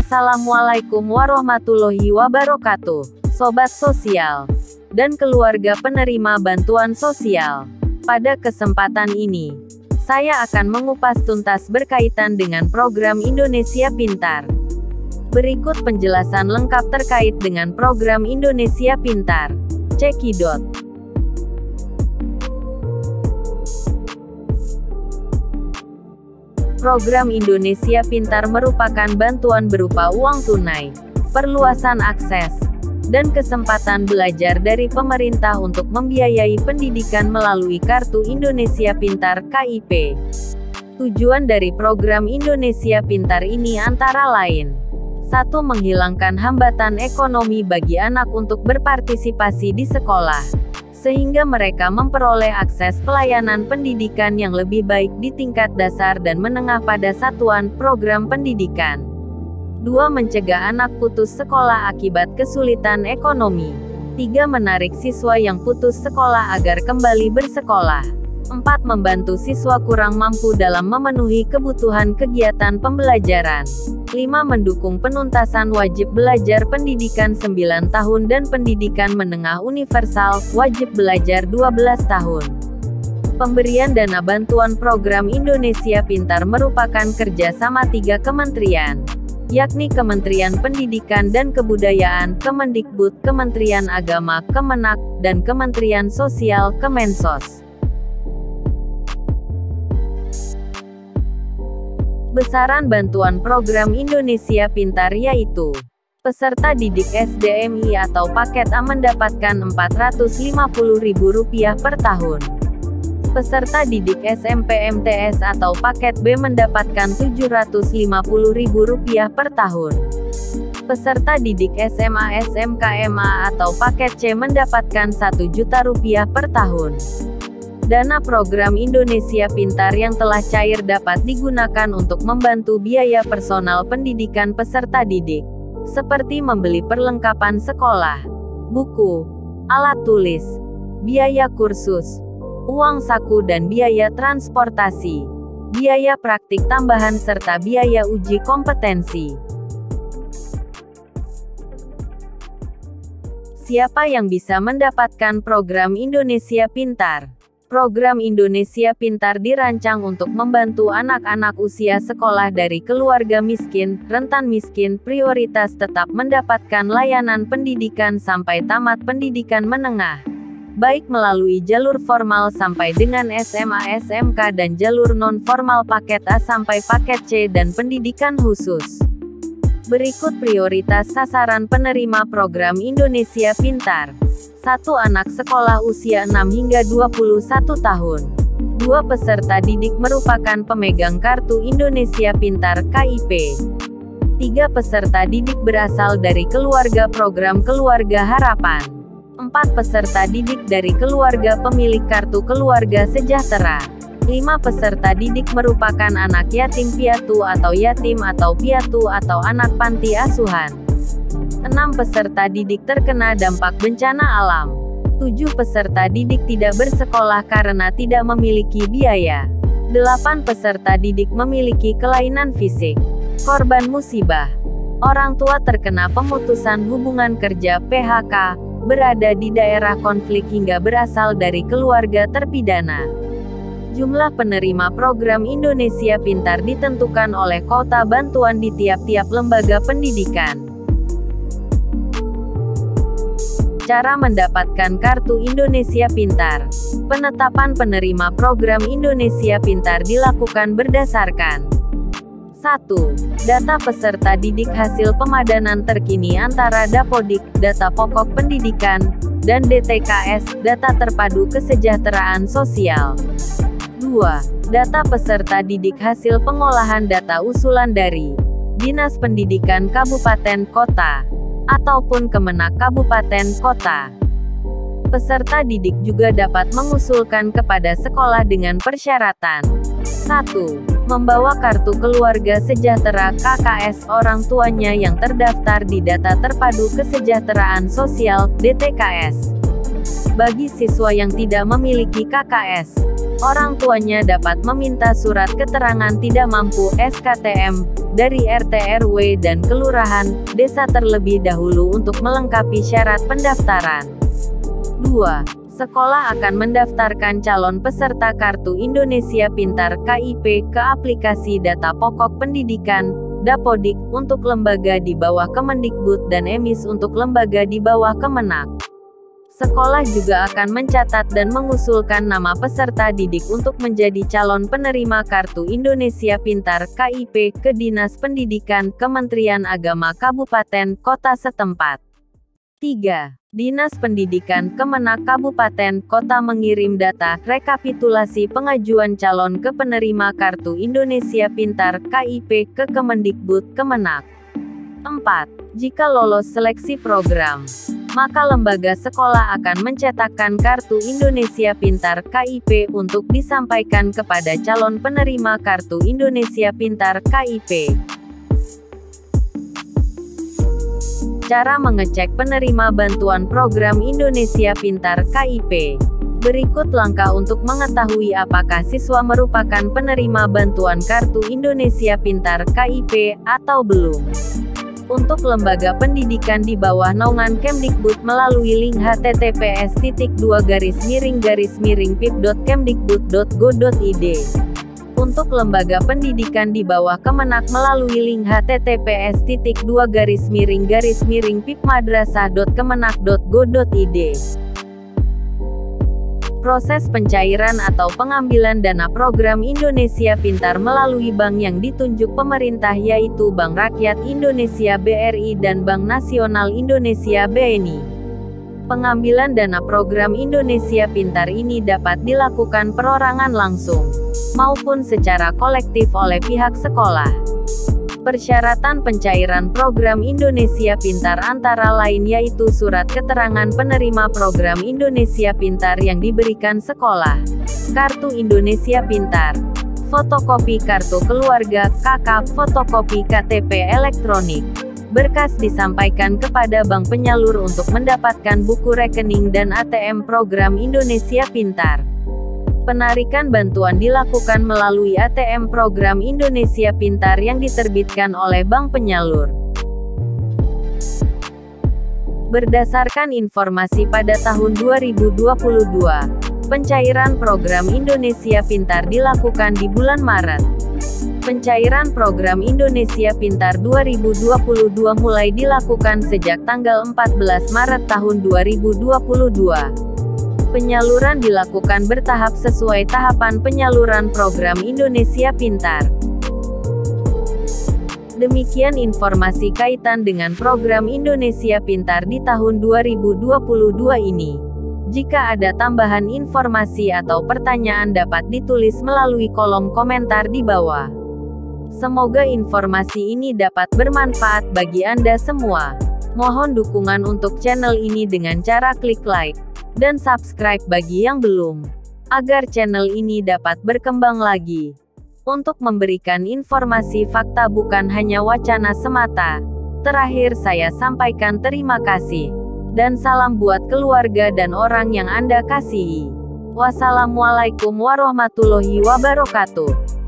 Assalamualaikum warahmatullahi wabarakatuh, Sobat Sosial dan keluarga penerima bantuan sosial. Pada kesempatan ini, saya akan mengupas tuntas berkaitan dengan program Indonesia Pintar. Berikut penjelasan lengkap terkait dengan program Indonesia Pintar. Cekidot. Program Indonesia Pintar merupakan bantuan berupa uang tunai, perluasan akses, dan kesempatan belajar dari pemerintah untuk membiayai pendidikan melalui Kartu Indonesia Pintar (KIP). Tujuan dari program Indonesia Pintar ini antara lain: 1. Menghilangkan hambatan ekonomi bagi anak untuk berpartisipasi di sekolah, sehingga mereka memperoleh akses pelayanan pendidikan yang lebih baik di tingkat dasar dan menengah pada satuan program pendidikan. 2. Mencegah anak putus sekolah akibat kesulitan ekonomi. 3. Menarik siswa yang putus sekolah agar kembali bersekolah. 4. Membantu siswa kurang mampu dalam memenuhi kebutuhan kegiatan pembelajaran. 5. Mendukung penuntasan wajib belajar pendidikan 9 tahun dan pendidikan menengah universal, wajib belajar 12 tahun. Pemberian dana bantuan program Indonesia Pintar merupakan kerjasama 3 kementerian, yakni Kementerian Pendidikan dan Kebudayaan, Kemendikbud, Kementerian Agama, Kemenak, dan Kementerian Sosial, Kemensos. Besaran bantuan program Indonesia Pintar yaitu: peserta didik SDMI atau paket A mendapatkan Rp450.000 per tahun. Peserta didik SMP MTS atau paket B mendapatkan Rp750.000 per tahun. Peserta didik SMA SMK MA atau paket C mendapatkan Rp1.000.000 per tahun. Dana program Indonesia Pintar yang telah cair dapat digunakan untuk membantu biaya personal pendidikan peserta didik, seperti membeli perlengkapan sekolah, buku, alat tulis, biaya kursus, uang saku dan biaya transportasi, biaya praktik tambahan serta biaya uji kompetensi. Siapa yang bisa mendapatkan program Indonesia Pintar? Program Indonesia Pintar dirancang untuk membantu anak-anak usia sekolah dari keluarga miskin, rentan miskin, prioritas tetap mendapatkan layanan pendidikan sampai tamat pendidikan menengah, baik melalui jalur formal sampai dengan SMA SMK dan jalur non-formal paket A sampai paket C dan pendidikan khusus. Berikut prioritas sasaran penerima program Indonesia Pintar. 1. Anak sekolah usia 6 hingga 21 tahun. 2. Peserta didik merupakan pemegang Kartu Indonesia Pintar (KIP). 3. Peserta didik berasal dari keluarga program Keluarga Harapan. 4. Peserta didik dari keluarga pemilik Kartu Keluarga Sejahtera. 5. Peserta didik merupakan anak yatim piatu atau piatu atau anak panti asuhan. 6. Peserta didik terkena dampak bencana alam. 7. Peserta didik tidak bersekolah karena tidak memiliki biaya. 8. Peserta didik memiliki kelainan fisik. Korban musibah. Orang tua terkena pemutusan hubungan kerja (PHK), berada di daerah konflik hingga berasal dari keluarga terpidana. Jumlah penerima program Indonesia Pintar ditentukan oleh kuota bantuan di tiap-tiap lembaga pendidikan. Cara mendapatkan Kartu Indonesia Pintar. Penetapan penerima program Indonesia Pintar dilakukan berdasarkan: 1. Data peserta didik hasil pemadanan terkini antara Dapodik, data pokok pendidikan, dan DTKS, data terpadu kesejahteraan sosial. 2. Data peserta didik hasil pengolahan data usulan dari Dinas Pendidikan Kabupaten Kota ataupun Kemenak Kabupaten Kota. Peserta didik juga dapat mengusulkan kepada sekolah dengan persyaratan: 1. Membawa Kartu Keluarga Sejahtera (KKS) orang tuanya yang terdaftar di Data Terpadu Kesejahteraan Sosial (DTKS). Bagi siswa yang tidak memiliki KKS, Orang tuanya dapat meminta surat keterangan tidak mampu (SKTM) dari RT RW dan kelurahan, desa terlebih dahulu untuk melengkapi syarat pendaftaran. 2. Sekolah akan mendaftarkan calon peserta Kartu Indonesia Pintar (KIP) ke aplikasi Data Pokok Pendidikan (Dapodik) untuk lembaga di bawah Kemendikbud dan EMIS untuk lembaga di bawah Kemenak. Sekolah juga akan mencatat dan mengusulkan nama peserta didik untuk menjadi calon penerima Kartu Indonesia Pintar (KIP) ke Dinas Pendidikan Kementerian Agama Kabupaten Kota setempat. 3. Dinas Pendidikan Kemenak Kabupaten Kota mengirim data rekapitulasi pengajuan calon ke penerima Kartu Indonesia Pintar (KIP) ke Kemendikbud Kemenak. 4. Jika lolos seleksi program, maka lembaga sekolah akan mencetakkan Kartu Indonesia Pintar (KIP) untuk disampaikan kepada calon penerima Kartu Indonesia Pintar (KIP). Cara mengecek penerima bantuan program Indonesia Pintar (KIP). Berikut langkah untuk mengetahui apakah siswa merupakan penerima bantuan Kartu Indonesia Pintar (KIP) atau belum. Untuk lembaga pendidikan di bawah naungan Kemdikbud melalui link https://pip.kemdikbud.go.id. Untuk lembaga pendidikan di bawah Kemenak melalui link https://pipmadrasah.kemenak.go.id. Proses pencairan atau pengambilan dana program Indonesia Pintar melalui bank yang ditunjuk pemerintah yaitu Bank Rakyat Indonesia (BRI) dan Bank Nasional Indonesia (BNI). Pengambilan dana program Indonesia Pintar ini dapat dilakukan perorangan langsung, maupun secara kolektif oleh pihak sekolah. Persyaratan pencairan program Indonesia Pintar antara lain yaitu surat keterangan penerima program Indonesia Pintar yang diberikan sekolah, Kartu Indonesia Pintar, fotokopi kartu keluarga (KK), fotokopi KTP elektronik. Berkas disampaikan kepada bank penyalur untuk mendapatkan buku rekening dan ATM program Indonesia Pintar. Penarikan bantuan dilakukan melalui ATM program Indonesia Pintar yang diterbitkan oleh bank penyalur. Berdasarkan informasi pada tahun 2022, pencairan program Indonesia Pintar dilakukan di bulan Maret. Pencairan program Indonesia Pintar 2022 mulai dilakukan sejak tanggal 14 Maret tahun 2022. Penyaluran dilakukan bertahap sesuai tahapan penyaluran program Indonesia Pintar. Demikian informasi kaitan dengan program Indonesia Pintar di tahun 2022 ini. Jika ada tambahan informasi atau pertanyaan dapat ditulis melalui kolom komentar di bawah. Semoga informasi ini dapat bermanfaat bagi Anda semua. Mohon dukungan untuk channel ini dengan cara klik like dan subscribe bagi yang belum, agar channel ini dapat berkembang lagi untuk memberikan informasi fakta bukan hanya wacana semata. Terakhir saya sampaikan terima kasih dan salam buat keluarga dan orang yang Anda kasihi. Wassalamualaikum warahmatullahi wabarakatuh.